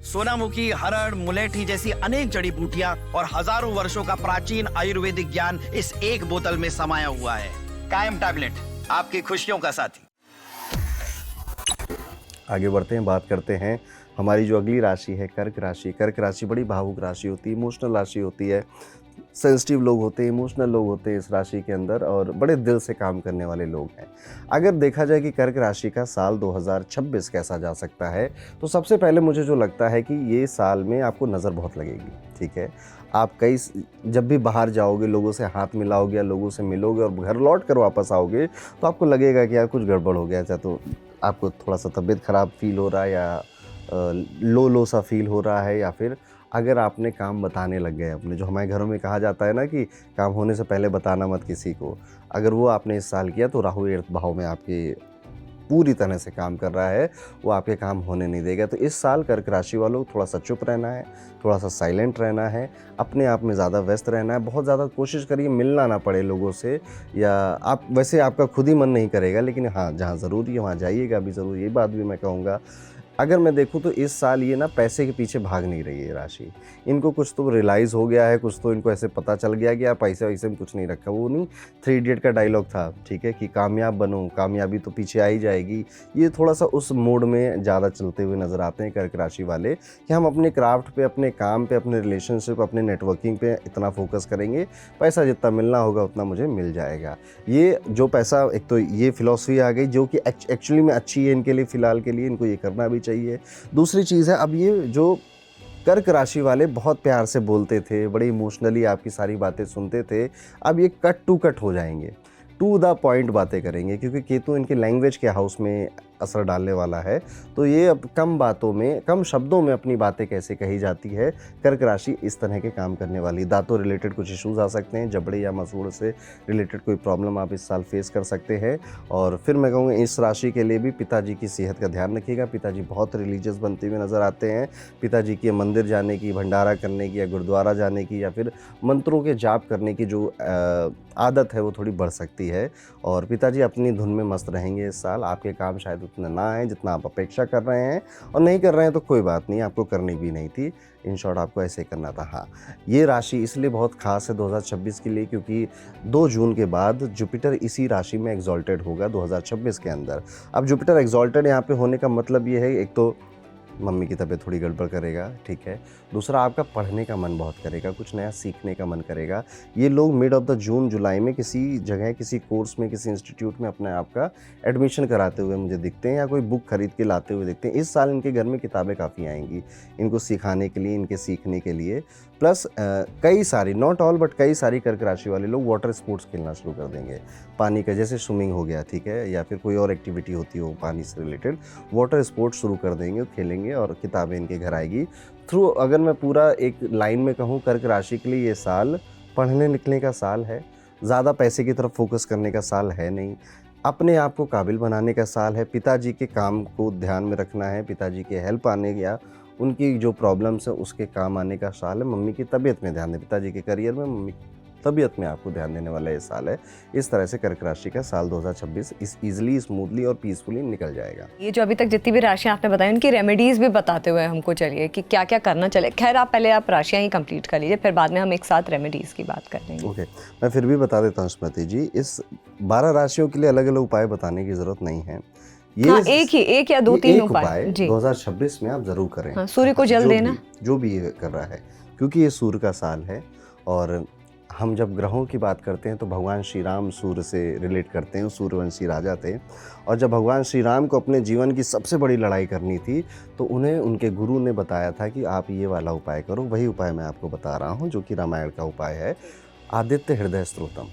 सोनामुखी, हरड़, मुलेठी जैसी अनेक जड़ी बूटियां और हजारों वर्षों का प्राचीन आयुर्वेदिक ज्ञान इस एक बोतल में समाया हुआ है। कायम टैबलेट, आपकी खुशियों का साथी। आगे बढ़ते हैं, बात करते हैं हमारी जो अगली राशि है कर्क राशि। कर्क राशि बड़ी भावुक राशि होती है, इमोशनल राशि होती है। सेंसिटिव लोग होते हैं, इमोशनल लोग होते हैं इस राशि के अंदर, और बड़े दिल से काम करने वाले लोग हैं। अगर देखा जाए कि कर्क राशि का साल 2026 कैसा जा सकता है, तो सबसे पहले मुझे जो लगता है कि ये साल में आपको नज़र बहुत लगेगी। ठीक है, आप जब भी बाहर जाओगे, लोगों से हाथ मिलाओगे या लोगों से मिलोगे और घर लौट कर वापस आओगे, तो आपको लगेगा कि यार कुछ गड़बड़ हो गया। चाहे तो आपको थोड़ा सा तबीयत ख़राब फील हो रहा है, या लो सा फील हो रहा है, या फिर अगर आपने काम बताने लग गए अपने, जो हमारे घरों में कहा जाता है ना कि काम होने से पहले बताना मत किसी को, अगर वो आपने इस साल किया तो राहु एर्थ भाव में आपके पूरी तरह से काम कर रहा है, वो आपके काम होने नहीं देगा। तो इस साल कर्क राशि वालों थोड़ा सा चुप रहना है, थोड़ा सा साइलेंट रहना है, अपने आप में ज़्यादा व्यस्त रहना है। बहुत ज़्यादा कोशिश करिए मिलना ना पड़े लोगों से, या आप वैसे आपका खुद ही मन नहीं करेगा, लेकिन हाँ जहाँ ज़रूरी है वहाँ जाइएगा भी ज़रूर, ये बात भी मैं कहूँगा। अगर मैं देखूँ तो इस साल ये ना पैसे के पीछे भाग नहीं रही है राशि। इनको कुछ तो रियलाइज़ हो गया है, कुछ तो इनको ऐसे पता चल गया कि यार पैसे वैसे में कुछ नहीं रखा। वो नहीं, थ्री इडियट का डायलॉग था, ठीक है, कि कामयाब बनो, कामयाबी तो पीछे आ ही जाएगी। ये थोड़ा सा उस मोड में ज़्यादा चलते हुए नज़र आते हैं कर्क राशि वाले, कि हम अपने क्राफ्ट पे, अपने काम पे, अपने रिलेशनशिप, अपने नेटवर्किंग पे इतना फोकस करेंगे, पैसा जितना मिलना होगा उतना मुझे मिल जाएगा। ये जो पैसा, एक तो ये फिलॉसफी आ गई जो कि एक्चुअली में अच्छी है इनके लिए, फ़िलहाल के लिए इनको ये करना भी चाहिए। दूसरी चीज़ है, अब ये जो कर्क राशि वाले बहुत प्यार से बोलते थे, बड़े इमोशनली आपकी सारी बातें सुनते थे, अब ये कट टू कट हो जाएंगे, टू द पॉइंट बातें करेंगे, क्योंकि केतु इनके लैंग्वेज के हाउस में असर डालने वाला है। तो ये अब कम बातों में, कम शब्दों में अपनी बातें कैसे कही जाती है, कर्क राशि इस तरह के काम करने वाली। दांतों रिलेटेड कुछ इश्यूज़ आ सकते हैं, जबड़े या मसूड़ से रिलेटेड कोई प्रॉब्लम आप इस साल फेस कर सकते हैं। और फिर मैं कहूँगा इस राशि के लिए भी पिताजी की सेहत का ध्यान रखिएगा। पिताजी बहुत रिलीजियस बनते हुए नज़र आते हैं। पिताजी के मंदिर जाने की, भंडारा करने की, या गुरुद्वारा जाने की, या फिर मंत्रों के जाप करने की जो आदत है वो थोड़ी बढ़ सकती है। और पिताजी अपनी धुन में मस्त रहेंगे इस साल। आपके काम शायद उतना ना आए जितना आप अपेक्षा कर रहे हैं, और नहीं कर रहे हैं तो कोई बात नहीं, आपको करनी भी नहीं थी। इन शॉर्ट आपको ऐसे करना था। हाँ, ये राशि इसलिए बहुत खास है 2026 के लिए, क्योंकि 2 जून के बाद जुपिटर इसी राशि में एग्जॉल्टेड होगा 2026 के अंदर। अब जुपिटर एग्जॉल्टेड यहाँ पे होने का मतलब ये है, एक तो मम्मी की तबीयत थोड़ी गड़बड़ करेगा, ठीक है। दूसरा, आपका पढ़ने का मन बहुत करेगा, कुछ नया सीखने का मन करेगा। ये लोग मिड ऑफ द जून जुलाई में किसी जगह, किसी कोर्स में, किसी इंस्टीट्यूट में अपने आप का एडमिशन कराते हुए मुझे दिखते हैं, या कोई बुक खरीद के लाते हुए दिखते हैं। इस साल इनके घर में किताबें काफ़ी आएंगी, इनको सिखाने के लिए, इनके सीखने के लिए। प्लस कई सारी, नॉट ऑल बट कई सारी कर्क राशि वाले लोग वाटर स्पोर्ट्स खेलना शुरू कर देंगे। पानी का, जैसे स्विमिंग हो गया, ठीक है, या फिर कोई और एक्टिविटी होती हो पानी से रिलेटेड, वाटर स्पोर्ट्स शुरू कर देंगे, खेलेंगे, और किताबें इनके घर आएगी। थ्रू अगर मैं पूरा एक लाइन में कहूँ, कर्क राशि के लिए ये साल पढ़ने लिखने का साल है, ज़्यादा पैसे की तरफ फोकस करने का साल है नहीं। अपने आप को काबिल बनाने का साल है। पिताजी के काम को ध्यान में रखना है, पिताजी के हेल्प आने या उनकी जो प्रॉब्लम्स है उसके काम आने का साल है। मम्मी की तबीयत में ध्यान दें, पिताजी के करियर में, मम्मी की तबीयत में आपको ध्यान देने वाला ये साल है। इस तरह से कर्क राशि का साल 2026 इस ईजिली, स्मूथली और पीसफुली निकल जाएगा। ये जो अभी तक जितनी भी राशियां आपने बताई, उनकी रेमेडीज़ भी बताते हुए हमको चलिए कि क्या क्या करना चले। खैर, आप पहले आप राशियां ही कंप्लीट कर लीजिए, फिर बाद में हम एक साथ रेमेडीज़ की बात कर लेंगे। ओके, मैं फिर भी बता देता हूँ स्मृति जी, इस 12 राशियों के लिए अलग अलग उपाय बताने की ज़रूरत नहीं है। ये हाँ, एक या 2-3 उपाय 2026 में आप जरूर करें। हाँ, सूर्य को जल देना, जो भी ये कर रहा है, क्योंकि ये सूर्य का साल है। और हम जब ग्रहों की बात करते हैं तो भगवान श्री राम सूर्य से रिलेट करते हैं, सूर्यवंशी राजा थे। और जब भगवान श्री राम को अपने जीवन की सबसे बड़ी लड़ाई करनी थी, तो उन्हें उनके गुरु ने बताया था कि आप ये वाला उपाय करो। वही उपाय मैं आपको बता रहा हूँ, जो कि रामायण का उपाय है, आदित्य हृदय स्त्रोतम।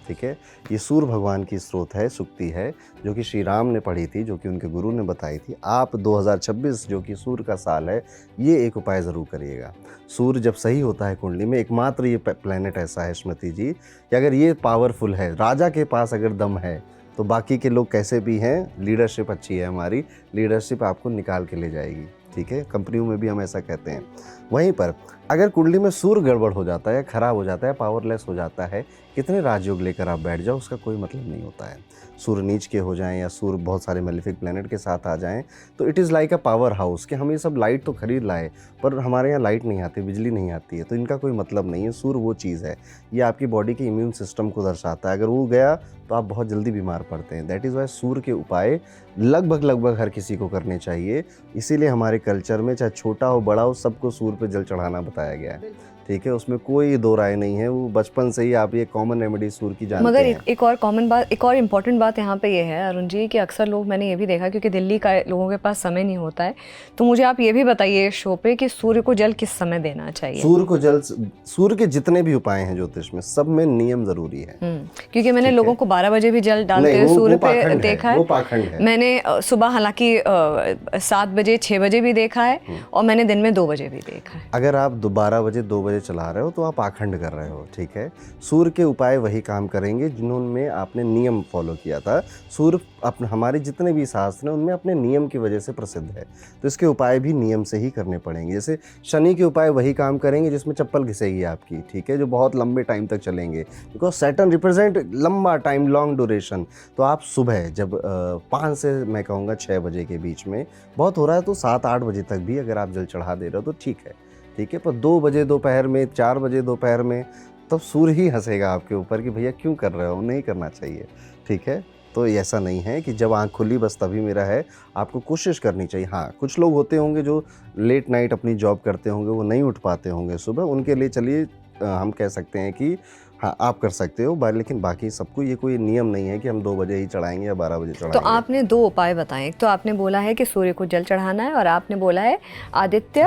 ठीक है, ये सूर्य भगवान की स्रोत है, सुक्ति है, जो कि श्री राम ने पढ़ी थी, जो कि उनके गुरु ने बताई थी। आप 2026 जो कि सूर्य का साल है, ये एक उपाय ज़रूर करिएगा। सूर्य जब सही होता है कुंडली में, एकमात्र ये प्लैनेट ऐसा है स्मृति जी, कि अगर ये पावरफुल है, राजा के पास अगर दम है, तो बाकी के लोग कैसे भी हैं, लीडरशिप अच्छी है हमारी, लीडरशिप आपको निकाल के ले जाएगी। ठीक है, कंपनियों में भी हम ऐसा कहते हैं। वहीं पर अगर कुंडली में सूर्य गड़बड़ हो जाता है, खराब हो जाता है, पावरलेस हो जाता है, कितने राजयोग लेकर आप बैठ जाओ उसका कोई मतलब नहीं होता है। सूर्य नीच के हो जाएं या सूर्य बहुत सारे मेलेफिक प्लैनेट के साथ आ जाएं तो it is like a power house कि हम ये सब लाइट तो खरीद लाए पर हमारे यहाँ लाइट नहीं आती, बिजली नहीं आती है, तो इनका कोई मतलब नहीं है। सूर्य वो चीज़ है, ये आपकी बॉडी के इम्यून सिस्टम को दर्शाता है। अगर वो गया तो आप बहुत जल्दी बीमार पड़ते हैं। दैट इज़ वाई सूर्य के उपाय लगभग हर किसी को करने चाहिए। इसीलिए हमारे कल्चर में चाहे छोटा हो बड़ा हो सबको सूर्य पे जल चढ़ाना बताया गया है, ठीक है, उसमें कोई दो राय नहीं है। वो बचपन से ही आप ये कॉमन रेमेडी सूर्य की जानते मगर हैं। एक और कॉमन बात, एक और इम्पॉर्टेंट बात यहाँ पे ये है अरुण जी कि अक्सर लोग, मैंने ये भी देखा क्योंकि दिल्ली का लोगों के पास समय नहीं होता है, तो मुझे आप ये भी बताइए शो पे कि सूर्य को जल किस समय देना चाहिए। सूर्य को जल, सूर्य के जितने भी उपाय हैं ज्योतिष में सब में नियम जरूरी है। क्योंकि मैंने लोगों को 12 बजे भी जल डालते हुए सूर्य पे देखा है, वो पाखंड है। मैंने सुबह हालांकि 7 बजे 6 बजे भी देखा है और मैंने दिन में 2 बजे भी देखा है। अगर आप 12 बजे 2 बजे चला रहे हो तो आप पाखंड कर रहे हो, ठीक है। सूर्य के उपाय वही काम करेंगे जिन्होंने आपने नियम फॉलो किया था। सूर्य अपने हमारे जितने भी शास्त्र हैं उनमें अपने नियम की वजह से प्रसिद्ध है, तो इसके उपाय भी नियम से ही करने पड़ेंगे। जैसे शनि के उपाय वही काम करेंगे जिसमें चप्पल घिसेगी आपकी, ठीक है, जो बहुत लंबे टाइम तक चलेंगे, बिकॉज सैटर्न रिप्रेजेंट लंबा टाइम, लॉन्ग ड्यूरेशन। तो आप सुबह जब 5 से मैं कहूँगा 6 बजे के बीच में बहुत हो रहा है तो 7-8 बजे तक भी अगर आप जल चढ़ा दे रहे हो तो ठीक है, ठीक है। पर 2 बजे दोपहर में, 4 बजे दोपहर में तब सूर्य ही हंसेगा आपके ऊपर कि भैया क्यों कर रहे हो, नहीं करना चाहिए, ठीक है। तो ऐसा नहीं है कि जब आँख खुली बस तभी मेरा है, आपको कोशिश करनी चाहिए। हाँ, कुछ लोग होते होंगे जो लेट नाइट अपनी जॉब करते होंगे, वो नहीं उठ पाते होंगे सुबह, उनके लिए चलिए हम कह सकते हैं कि हाँ आप कर सकते हो, लेकिन बाकी सबको ये कोई नियम नहीं है कि हम 2 बजे ही चढ़ाएंगे या 12 बजे चढ़ाएंगे। तो आपने 2 उपाय बताए, एक तो आपने बोला है कि सूर्य को जल चढ़ाना है और आपने बोला है आदित्य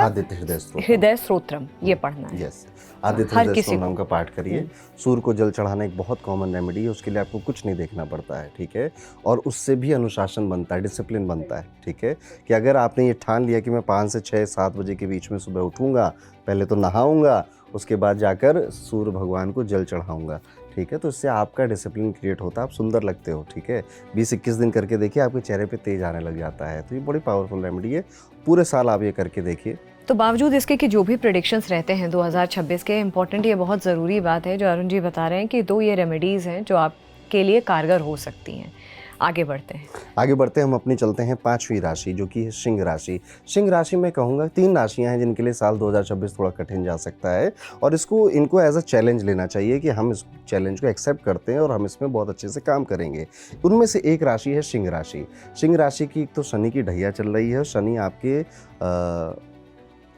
हृदय स्तोत्रम ये पढ़ना है। यस, आदित्य हृदय स्तोत्रम का पाठ करिए। सूर्य को जल चढ़ाना एक बहुत कॉमन रेमेडी है, उसके लिए आपको कुछ नहीं देखना पड़ता है, ठीक है। और उससे भी अनुशासन बनता है, डिसिप्लिन बनता है, ठीक है, कि अगर आपने ये ठान लिया कि मैं 5 से 6-7 बजे के बीच में सुबह उठूँगा, पहले तो नहाऊँगा, उसके बाद जाकर सूर्य भगवान को जल चढ़ाऊँगा, ठीक है, तो इससे आपका डिसिप्लिन क्रिएट होता है, आप सुंदर लगते हो, ठीक है। 20-21 दिन करके देखिए, आपके चेहरे पे तेज आने लग जाता है। तो ये बड़ी पावरफुल रेमेडी है, पूरे साल आप ये करके देखिए। तो बावजूद इसके कि जो भी प्रेडिक्शंस रहते हैं 2026 के, इम्पॉर्टेंट ये बहुत ज़रूरी बात है जो अरुण जी बता रहे हैं कि 2 ये रेमेडीज़ हैं जो आपके लिए कारगर हो सकती हैं। आगे बढ़ते हैं हम अपनी चलते हैं 5वीं राशि जो कि है सिंह राशि। सिंह राशि में कहूँगा 3 राशियाँ हैं जिनके लिए साल 2026 थोड़ा कठिन जा सकता है और इनको एज अ चैलेंज लेना चाहिए कि हम इस चैलेंज को एक्सेप्ट करते हैं और हम इसमें बहुत अच्छे से काम करेंगे। उनमें से एक राशि है सिंह राशि। सिंह राशि की तो शनि की ढैया चल रही है, शनि आपके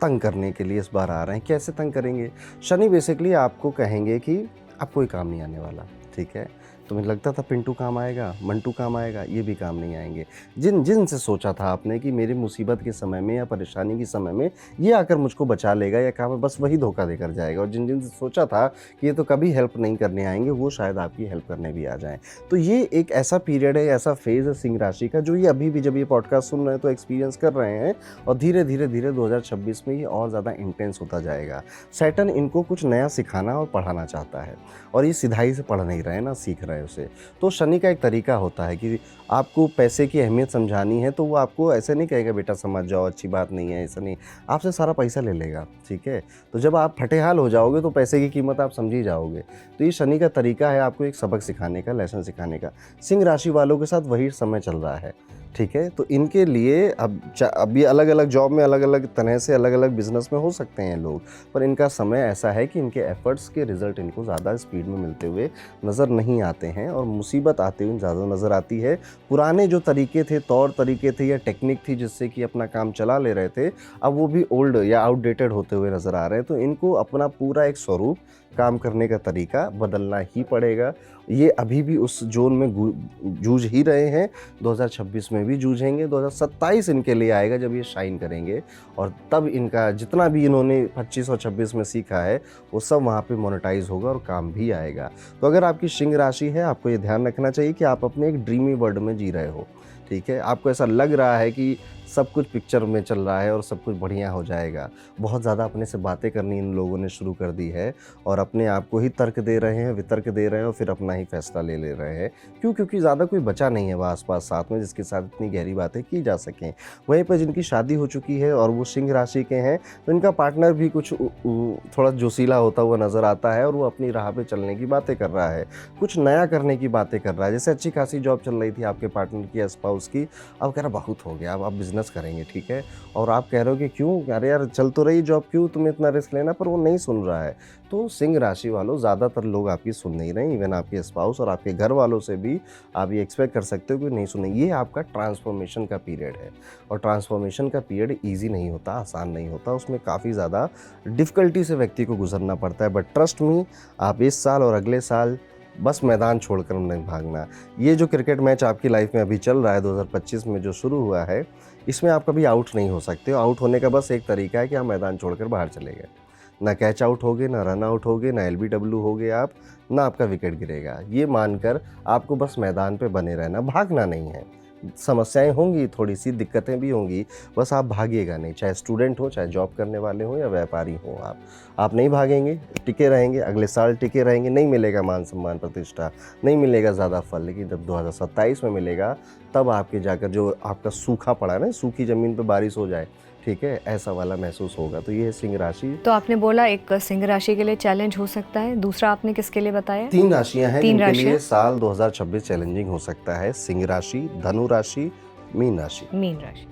तंग करने के लिए इस बार आ रहे हैं। कैसे तंग करेंगे? शनि बेसिकली आपको कहेंगे कि अब कोई काम नहीं आने वाला, ठीक है। तुम्हें लगता था पिंटू काम आएगा, मंटू काम आएगा, ये भी काम नहीं आएंगे। जिनसे सोचा था आपने कि मेरी मुसीबत के समय में या परेशानी के समय में ये आकर मुझको बचा लेगा या काम, बस वही धोखा देकर जाएगा। और जिनसे सोचा था कि ये तो कभी हेल्प नहीं करने आएंगे, वो शायद आपकी हेल्प करने भी आ जाएं। तो ये एक ऐसा पीरियड है, ऐसा फेज़ है सिंह राशि का जो ये अभी भी जब ये पॉडकास्ट सुन रहे हैं तो एक्सपीरियंस कर रहे हैं और धीरे धीरे 2026 में ये और ज़्यादा इंटेंस होता जाएगा। सैटर्न इनको कुछ नया सिखाना और पढ़ाना चाहता है और ये सिधाई से पढ़ नहीं रहे ना, सीख रहे उसे। तो शनि का एक तरीका होता है कि आपको पैसे की अहमियत समझानी है तो वो आपको ऐसे नहीं कहेगा बेटा समझ जाओ, अच्छी बात नहीं है, ऐसा नहीं, आपसे सारा पैसा ले लेगा, ठीक है। तो जब आप फटेहाल हो जाओगे तो पैसे की कीमत आप समझ ही जाओगे। तो ये शनि का तरीका है आपको एक सबक सिखाने का, लेसन सिखाने का। सिंह राशि वालों के साथ वही समय चल रहा है, ठीक है। तो इनके लिए अब ये अलग अलग जॉब में, अलग अलग तरह से, अलग अलग बिजनेस में हो सकते हैं लोग, पर इनका समय ऐसा है कि इनके एफर्ट्स के रिजल्ट इनको ज़्यादा स्पीड में मिलते हुए नज़र नहीं आते हैं और मुसीबत आते हुए ज़्यादा नज़र आती है। पुराने जो तरीके थे, तौर तरीके थे या टेक्निक थी जिससे कि अपना काम चला ले रहे थे, अब वो भी ओल्ड या आउटडेटेड होते हुए नज़र आ रहे हैं। तो इनको अपना पूरा एक स्वरूप, काम करने का तरीका बदलना ही पड़ेगा। ये अभी भी उस जोन में जूझ ही रहे हैं, 2026 में भी जूझेंगे। 2027 इनके लिए आएगा जब ये शाइन करेंगे और तब इनका जितना भी इन्होंने 25 और 26 में सीखा है वो सब वहाँ पे मोनेटाइज होगा और काम भी आएगा। तो अगर आपकी सिंह राशि है, आपको ये ध्यान रखना चाहिए कि आप अपने एक ड्रीमी वर्ल्ड में जी रहे हो, ठीक है, आपको ऐसा लग रहा है कि सब कुछ पिक्चर में चल रहा है और सब कुछ बढ़िया हो जाएगा। बहुत ज़्यादा अपने से बातें करनी इन लोगों ने शुरू कर दी है और अपने आप को ही तर्क दे रहे हैं, वितर्क दे रहे हैं और फिर अपना ही फैसला ले रहे हैं। क्यों? क्योंकि ज़्यादा कोई बचा नहीं है वहाँ आस-पास साथ में जिसके साथ इतनी गहरी बातें की जा सकें। वहीं पर जिनकी शादी हो चुकी है और वो सिंह राशि के हैं, तो इनका पार्टनर भी कुछ थोड़ा जोशीला होता हुआ नज़र आता है और वो अपनी राह पे चलने की बातें कर रहा है, कुछ नया करने की बातें कर रहा है। जैसे अच्छी खासी जॉब चल रही थी आपके पार्टनर की या स्पाउस की, अब कह रहा बहुत हो गया, अब आप बिज़नेस करेंगे, ठीक है? और आप कह रहे हो कि क्यों? अरे यार चल तो रही जॉब, क्यों तुम्हें इतना रिस्क लेना? पर वो नहीं सुन रहा है। तो सिंह राशि वालों, ज़्यादातर लोग आपकी सुन नहीं रहे, इवन आपके स्पाउस और आपके घर वालों से भी आप ये एक्सपेक्ट कर सकते हो कि नहीं सुने। ये आपका ट्रांसफॉर्मेशन का पीरियड है और ट्रांसफॉर्मेशन का पीरियड ईजी नहीं होता, आसान नहीं होता, उसमें काफ़ी ज़्यादा डिफ़िकल्टी से व्यक्ति को गुजरना पड़ता है। बट ट्रस्ट मी, आप इस साल और अगले साल बस मैदान छोड़कर नहीं भागना। ये जो क्रिकेट मैच आपकी लाइफ में अभी चल रहा है 2025 में जो शुरू हुआ है, इसमें आप कभी आउट नहीं हो सकते हो। आउट होने का बस एक तरीका है कि आप मैदान छोड़कर बाहर चले गए। ना कैच आउट होगे, ना रन आउट होगे, ना एलबीडब्ल्यू होगे आप, ना आपका विकेट गिरेगा। ये मानकर आपको बस मैदान पे बने रहना, भागना नहीं है। समस्याएं होंगी, थोड़ी सी दिक्कतें भी होंगी, बस आप भागिएगा नहीं। चाहे स्टूडेंट हो, चाहे जॉब करने वाले हो या व्यापारी हो, आप नहीं भागेंगे, टिके रहेंगे, अगले साल टिके रहेंगे। नहीं मिलेगा मान सम्मान प्रतिष्ठा, नहीं मिलेगा ज़्यादा फल, लेकिन जब 2027 में मिलेगा तब आपके जाकर जो आपका सूखा पड़ा है ना, सूखी ज़मीन पे बारिश हो जाए, ठीक है, ऐसा वाला महसूस होगा। तो ये है सिंह राशि। तो आपने बोला एक सिंह राशि के लिए चैलेंज हो सकता है, दूसरा आपने किसके लिए बताया? 3 राशियां हैं तीन जिनके राशियां? लिए साल 2026 चैलेंजिंग हो सकता है। सिंह राशि, धनु राशि, मीन राशि। मीन राशि।